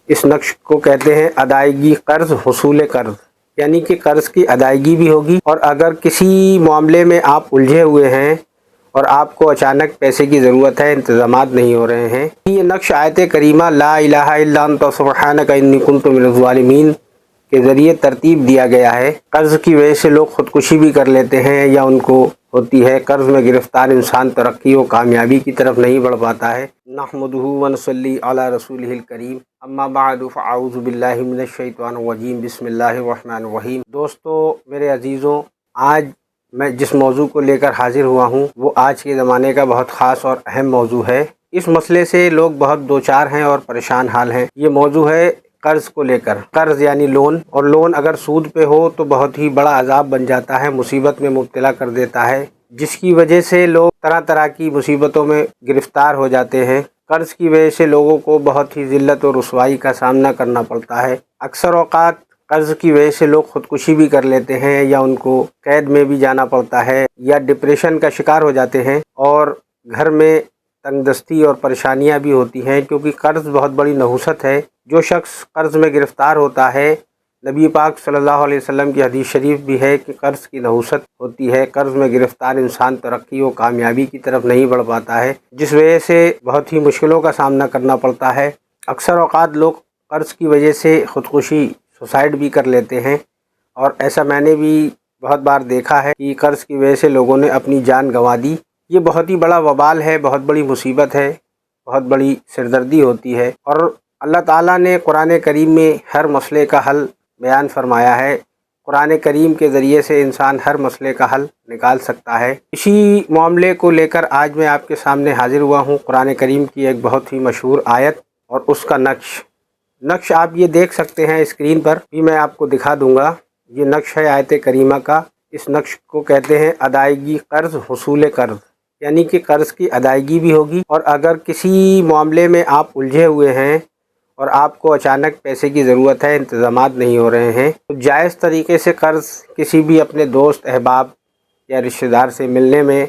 اس نقش کو کہتے ہیں ادائیگی قرض حصول قرض، یعنی کہ قرض کی ادائیگی بھی ہوگی، اور اگر کسی معاملے میں آپ الجھے ہوئے ہیں اور آپ کو اچانک پیسے کی ضرورت ہے، انتظامات نہیں ہو رہے ہیں، یہ نقش آیت کریمہ لا الہ الا انت سبحانک انی کنت من الظالمین کے ذریعے ترتیب دیا گیا ہے۔ قرض کی وجہ سے لوگ خودکشی بھی کر لیتے ہیں یا ان کو ہوتی ہے۔ قرض میں گرفتار انسان ترقی و کامیابی کی طرف نہیں بڑھ پاتا ہے۔ نحمدہ ونصلی علی رسولہ الکریم، اما بعد فاعوذ باللہ من الشیطان الرجیم، بسم اللہ الرحمن الرحیم۔ دوستو، میرے عزیزوں، آج میں جس موضوع کو لے کر حاضر ہوا ہوں وہ آج کے زمانے کا بہت خاص اور اہم موضوع ہے۔ اس مسئلے سے لوگ بہت دوچار ہیں اور پریشان حال ہیں۔ یہ موضوع ہے قرض کو لے کر۔ قرض یعنی لون، اور لون اگر سود پہ ہو تو بہت ہی بڑا عذاب بن جاتا ہے، مصیبت میں مبتلا کر دیتا ہے، جس کی وجہ سے لوگ طرح طرح کی مصیبتوں میں گرفتار ہو جاتے ہیں۔ قرض کی وجہ سے لوگوں کو بہت ہی ذلت اور رسوائی کا سامنا کرنا پڑتا ہے۔ اکثر اوقات قرض کی وجہ سے لوگ خودکشی بھی کر لیتے ہیں یا ان کو قید میں بھی جانا پڑتا ہے یا ڈپریشن کا شکار ہو جاتے ہیں، اور گھر میں تنگ دستی اور پریشانیاں بھی ہوتی ہیں، کیونکہ قرض بہت بڑی نحوست ہے۔ جو شخص قرض میں گرفتار ہوتا ہے، نبی پاک صلی اللہ علیہ وسلم کی حدیث شریف بھی ہے کہ قرض کی نحوست ہوتی ہے، قرض میں گرفتار انسان ترقی و کامیابی کی طرف نہیں بڑھ پاتا ہے، جس وجہ سے بہت ہی مشکلوں کا سامنا کرنا پڑتا ہے۔ اکثر اوقات لوگ قرض کی وجہ سے خودکشی سوسائڈ بھی کر لیتے ہیں، اور ایسا میں نے بھی بہت بار دیکھا ہے کہ قرض کی وجہ سے لوگوں نے اپنی جان گنوا دی۔ یہ بہت ہی بڑا وبال ہے، بہت بڑی مصیبت ہے، بہت بڑی سردردی ہوتی ہے، اور اللہ تعالیٰ نے قرآن کریم میں ہر مسئلے کا حل بیان فرمایا ہے۔ قرآن کریم کے ذریعے سے انسان ہر مسئلے کا حل نکال سکتا ہے۔ اسی معاملے کو لے کر آج میں آپ کے سامنے حاضر ہوا ہوں۔ قرآن کریم کی ایک بہت ہی مشہور آیت اور اس کا نقش آپ یہ دیکھ سکتے ہیں اسکرین پر بھی، میں آپ کو دکھا دوں گا۔ یہ نقش ہے آیت کریمہ کا۔ اس نقش کو کہتے ہیں ادائیگی قرض حصول قرض، یعنی کہ قرض کی ادائیگی بھی ہوگی، اور اگر کسی معاملے میں آپ الجھے ہوئے ہیں اور آپ کو اچانک پیسے کی ضرورت ہے، انتظامات نہیں ہو رہے ہیں، تو جائز طریقے سے قرض کسی بھی اپنے دوست احباب یا رشتہ دار سے ملنے میں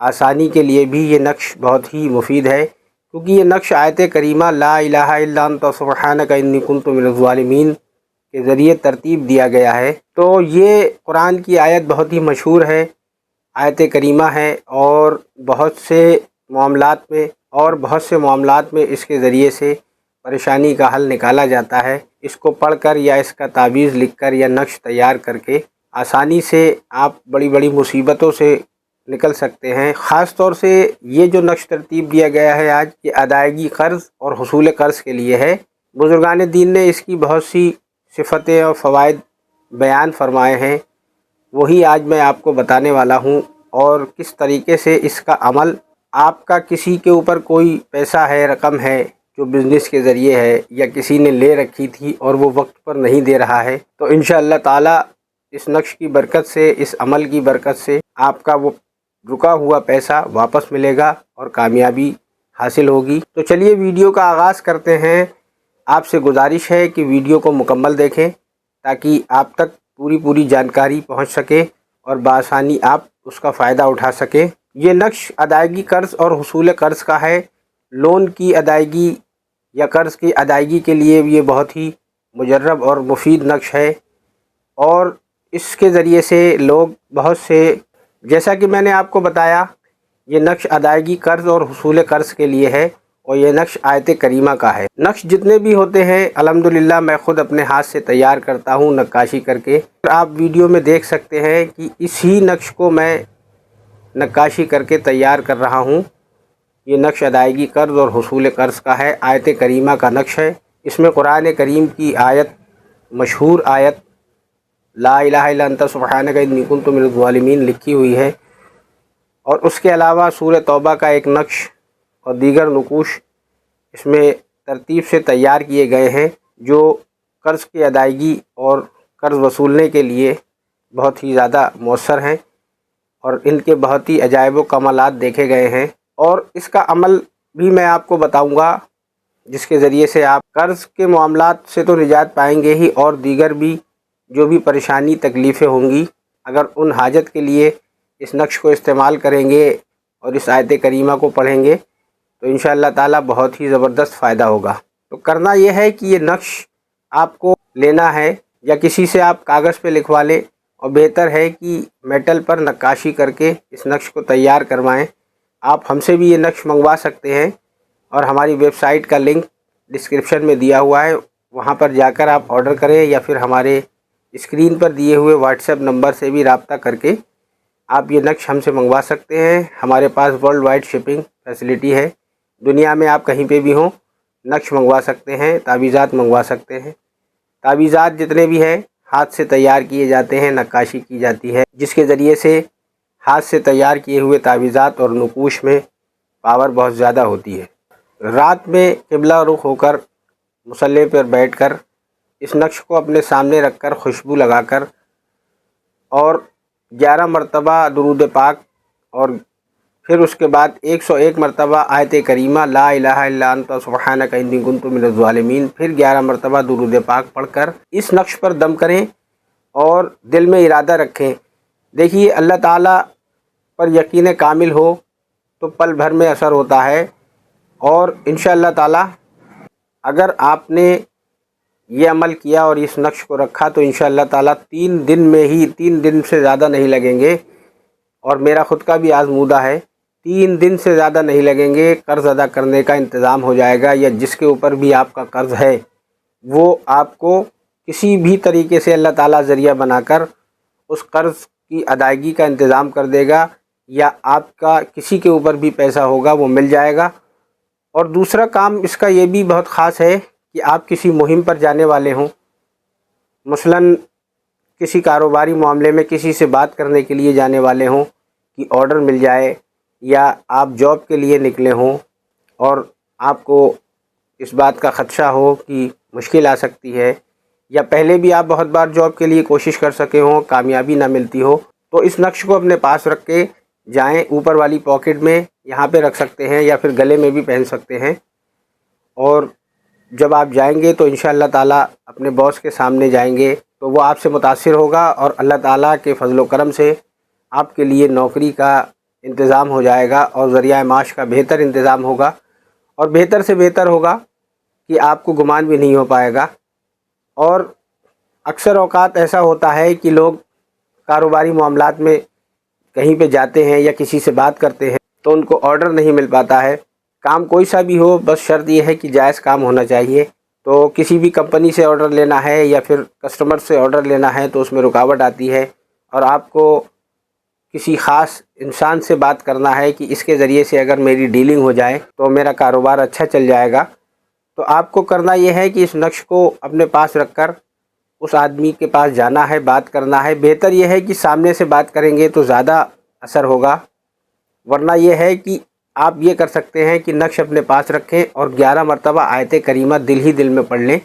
آسانی کے لیے بھی یہ نقش بہت ہی مفید ہے، کیونکہ یہ نقش آیت کریمہ لا الہ الا انت سبحانک انی کنت من الظالمین کے ذریعے ترتیب دیا گیا ہے۔ تو یہ قرآن کی آیت بہت ہی مشہور ہے، آیت کریمہ ہے، اور بہت سے معاملات میں اس کے ذریعے سے پریشانی کا حل نکالا جاتا ہے۔ اس کو پڑھ کر یا اس کا تعویذ لکھ کر یا نقش تیار کر کے آسانی سے آپ بڑی بڑی مصیبتوں سے نکل سکتے ہیں۔ خاص طور سے یہ جو نقش ترتیب دیا گیا ہے آج، یہ ادائیگی قرض اور حصول قرض کے لیے ہے۔ بزرگان دین نے اس کی بہت سی صفتیں اور فوائد بیان فرمائے ہیں، وہی آج میں آپ کو بتانے والا ہوں، اور کس طریقے سے اس کا عمل، آپ کا کسی کے اوپر کوئی پیسہ ہے، رقم ہے جو بزنس کے ذریعے ہے، یا کسی نے لے رکھی تھی اور وہ وقت پر نہیں دے رہا ہے، تو انشاءاللہ تعالی اس نقش کی برکت سے، اس عمل کی برکت سے آپ کا وہ رکا ہوا پیسہ واپس ملے گا اور کامیابی حاصل ہوگی۔ تو چلیے ویڈیو کا آغاز کرتے ہیں۔ آپ سے گزارش ہے کہ ویڈیو کو مکمل دیکھیں تاکہ آپ تک پوری جانکاری پہنچ سکے اور بآسانی آپ اس کا فائدہ اٹھا سکیں۔ یہ نقش ادائیگی قرض اور حصول قرض کا ہے۔ لون کی ادائیگی یا قرض کی ادائیگی کے لیے یہ بہت ہی مجرب اور مفید نقش ہے، اور اس کے ذریعے سے لوگ بہت سے، جیسا کہ میں نے آپ کو بتایا، یہ نقش ادائیگی قرض اور حصول قرض کے لیے ہے، اور یہ نقش آیت کریمہ کا ہے۔ نقش جتنے بھی ہوتے ہیں الحمدللہ میں خود اپنے ہاتھ سے تیار کرتا ہوں نقاشی کر کے۔ آپ ویڈیو میں دیکھ سکتے ہیں کہ اسی نقش کو میں نقاشی کر کے تیار کر رہا ہوں۔ یہ نقش ادائیگی قرض اور حصول قرض کا ہے، آیت کریمہ کا نقش ہے۔ اس میں قرآن کریم کی آیت، مشہور آیت لا الہ الا انت سبحانک انی کنت من الظالمین لکھی ہوئی ہے، اور اس کے علاوہ سورہ توبہ کا ایک نقش اور دیگر نقوش اس میں ترتیب سے تیار کیے گئے ہیں، جو قرض کی ادائیگی اور قرض وصولنے کے لیے بہت ہی زیادہ مؤثر ہیں، اور ان کے بہت ہی عجائب و کمالات دیکھے گئے ہیں، اور اس کا عمل بھی میں آپ کو بتاؤں گا، جس کے ذریعے سے آپ قرض کے معاملات سے تو نجات پائیں گے ہی، اور دیگر بھی جو بھی پریشانی تکلیفیں ہوں گی، اگر ان حاجت کے لیے اس نقش کو استعمال کریں گے اور اس آیت کریمہ کو پڑھیں گے تو انشاءاللہ تعالی بہت ہی زبردست فائدہ ہوگا۔ تو کرنا یہ ہے کہ یہ نقش آپ کو لینا ہے یا کسی سے آپ کاغذ پہ لکھوا لیں، اور بہتر ہے کہ میٹل پر نقاشی کر کے اس نقش کو تیار کروائیں۔ آپ ہم سے بھی یہ نقش منگوا سکتے ہیں، اور ہماری ویب سائٹ کا لنک ڈسکرپشن میں دیا ہوا ہے، وہاں پر جا کر آپ آرڈر کریں، یا پھر ہمارے اسکرین پر دیے ہوئے واٹس ایپ نمبر سے بھی رابطہ کر کے آپ یہ نقش ہم سے منگوا سکتے ہیں۔ ہمارے پاس ورلڈ وائڈ شپنگ فیسلٹی ہے، دنیا میں آپ کہیں پہ بھی ہوں نقش منگوا سکتے ہیں، تعویذات منگوا سکتے ہیں۔ تعویذات جتنے بھی ہیں ہاتھ سے تیار کیے جاتے ہیں، نقاشی کی جاتی ہے، جس کے ذریعے سے ہاتھ سے تیار کیے ہوئے تعویذات اور نقوش میں پاور بہت زیادہ ہوتی ہے۔ رات میں قبلہ رخ ہو کر مصلی پر بیٹھ کر اس نقش کو اپنے سامنے رکھ کر خوشبو لگا کر اور 11 مرتبہ درود پاک، اور پھر اس کے بعد 101 مرتبہ آیت کریمہ لا الہ الا انت سبحانک انی کنت من الظالمین، پھر 11 مرتبہ درود پاک پڑھ کر اس نقش پر دم کریں اور دل میں ارادہ رکھیں۔ دیکھیے، اللہ تعالیٰ پر یقین کامل ہو تو پل بھر میں اثر ہوتا ہے، اور انشاءاللہ تعالیٰ اگر آپ نے یہ عمل کیا اور اس نقش کو رکھا تو انشاءاللہ تعالیٰ 3 دن میں ہی، 3 دن سے زیادہ نہیں لگیں گے، اور میرا خود کا بھی آزمودہ ہے، 3 دن سے زیادہ نہیں لگیں گے، قرض ادا کرنے کا انتظام ہو جائے گا، یا جس کے اوپر بھی آپ کا قرض ہے وہ آپ کو کسی بھی طریقے سے اللہ تعالیٰ ذریعہ بنا کر اس قرض کی ادائیگی کا انتظام کر دے گا، یا آپ کا کسی کے اوپر بھی پیسہ ہوگا وہ مل جائے گا۔ اور دوسرا کام اس کا یہ بھی بہت خاص ہے کہ آپ کسی مہم پر جانے والے ہوں، مثلاً کسی کاروباری معاملے میں کسی سے بات کرنے کے لیے جانے والے ہوں کہ آرڈر مل جائے، یا آپ جاب کے لیے نکلے ہوں اور آپ کو اس بات کا خدشہ ہو کہ مشکل آ سکتی ہے، یا پہلے بھی آپ بہت بار جاب کے لیے کوشش کر سکے ہوں، کامیابی نہ ملتی ہو، تو اس نقش کو اپنے پاس رکھ کے جائیں، اوپر والی پاکٹ میں یہاں پہ رکھ سکتے ہیں، یا پھر گلے میں بھی پہن سکتے ہیں، اور جب آپ جائیں گے تو انشاءاللہ تعالیٰ اپنے باس کے سامنے جائیں گے تو وہ آپ سے متاثر ہوگا، اور اللہ تعالیٰ کے فضل و کرم سے آپ کے لیے نوکری کا انتظام ہو جائے گا، اور ذریعہ معاش کا بہتر انتظام ہوگا، اور بہتر سے بہتر ہوگا کہ آپ کو گمان بھی نہیں ہو پائے گا۔ اور اکثر اوقات ایسا ہوتا ہے کہ لوگ کاروباری معاملات میں کہیں پہ جاتے ہیں یا کسی سے بات کرتے ہیں تو ان کو آرڈر نہیں مل پاتا ہے، کام کوئی سا بھی ہو، بس شرط یہ ہے کہ جائز کام ہونا چاہیے۔ تو کسی بھی کمپنی سے آرڈر لینا ہے یا پھر کسٹمر سے آرڈر لینا ہے تو اس میں رکاوٹ آتی ہے، اور آپ کو کسی خاص انسان سے بات کرنا ہے کہ اس کے ذریعے سے اگر میری ڈیلنگ ہو جائے تو میرا کاروبار اچھا چل جائے گا، تو آپ کو کرنا یہ ہے کہ اس نقش کو اپنے پاس رکھ کر اس آدمی کے پاس جانا ہے، بات کرنا ہے۔ بہتر یہ ہے کہ سامنے سے بات کریں گے تو زیادہ اثر ہوگا، ورنہ یہ ہے کہ آپ یہ کر سکتے ہیں کہ نقش اپنے پاس رکھیں اور 11 مرتبہ آیت کریمہ دل ہی دل میں پڑھ لیں،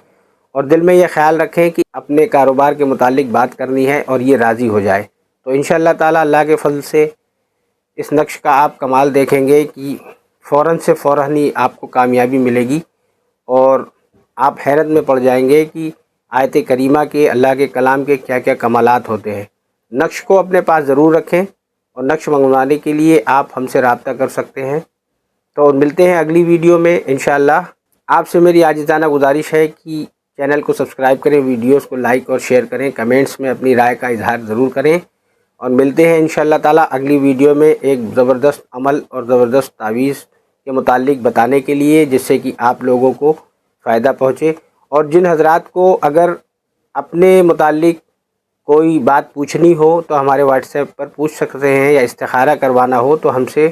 اور دل میں یہ خیال رکھیں کہ اپنے کاروبار کے متعلق بات کرنی ہے اور یہ راضی ہو جائے، تو انشاءاللہ تعالیٰ اللہ کے فضل سے اس نقش کا آپ کمال دیکھیں گے کہ فوراً سے فوراً ہی آپ کو کامیابی ملے گی، اور آپ حیرت میں پڑ جائیں گے کہ آیت کریمہ کے، اللہ کے کلام کے کیا کیا کمالات ہوتے ہیں۔ نقش کو اپنے پاس ضرور رکھیں، اور نقش منگوانے کے لیے آپ ہم سے رابطہ کر سکتے ہیں۔ تو ملتے ہیں اگلی ویڈیو میں انشاءاللہ۔ آپ سے میری عاجزانہ گزارش ہے کہ چینل کو سبسکرائب کریں، ویڈیوز کو لائک اور شیئر کریں، کمنٹس میں اپنی رائے کا اظہار ضرور کریں، اور ملتے ہیں انشاءاللہ تعالیٰ اگلی ویڈیو میں ایک زبردست عمل اور زبردست تعویذ کے متعلق بتانے کے لیے، جس سے کہ آپ لوگوں کو فائدہ پہنچے۔ اور جن حضرات کو اگر اپنے متعلق کوئی بات پوچھنی ہو تو ہمارے واٹس ایپ پر پوچھ سکتے ہیں، یا استخارہ کروانا ہو تو ہم سے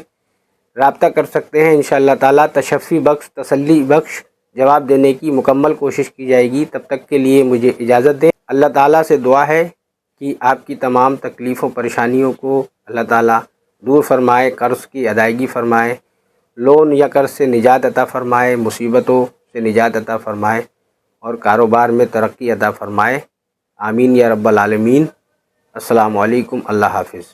رابطہ کر سکتے ہیں، انشاءاللہ تعالیٰ تشفی بخش، تسلی بخش جواب دینے کی مکمل کوشش کی جائے گی۔ تب تک کے لیے مجھے اجازت دیں۔ اللہ تعالیٰ سے دعا ہے کہ آپ کی تمام تکلیفوں پریشانیوں کو اللہ تعالیٰ دور فرمائے، قرض کی ادائیگی فرمائے، لون یا قرض سے نجات عطا فرمائے، مصیبتوں سے نجات عطا فرمائے، اور کاروبار میں ترقی عطا فرمائے، آمین یا رب العالمین۔ السلام علیکم، اللہ حافظ۔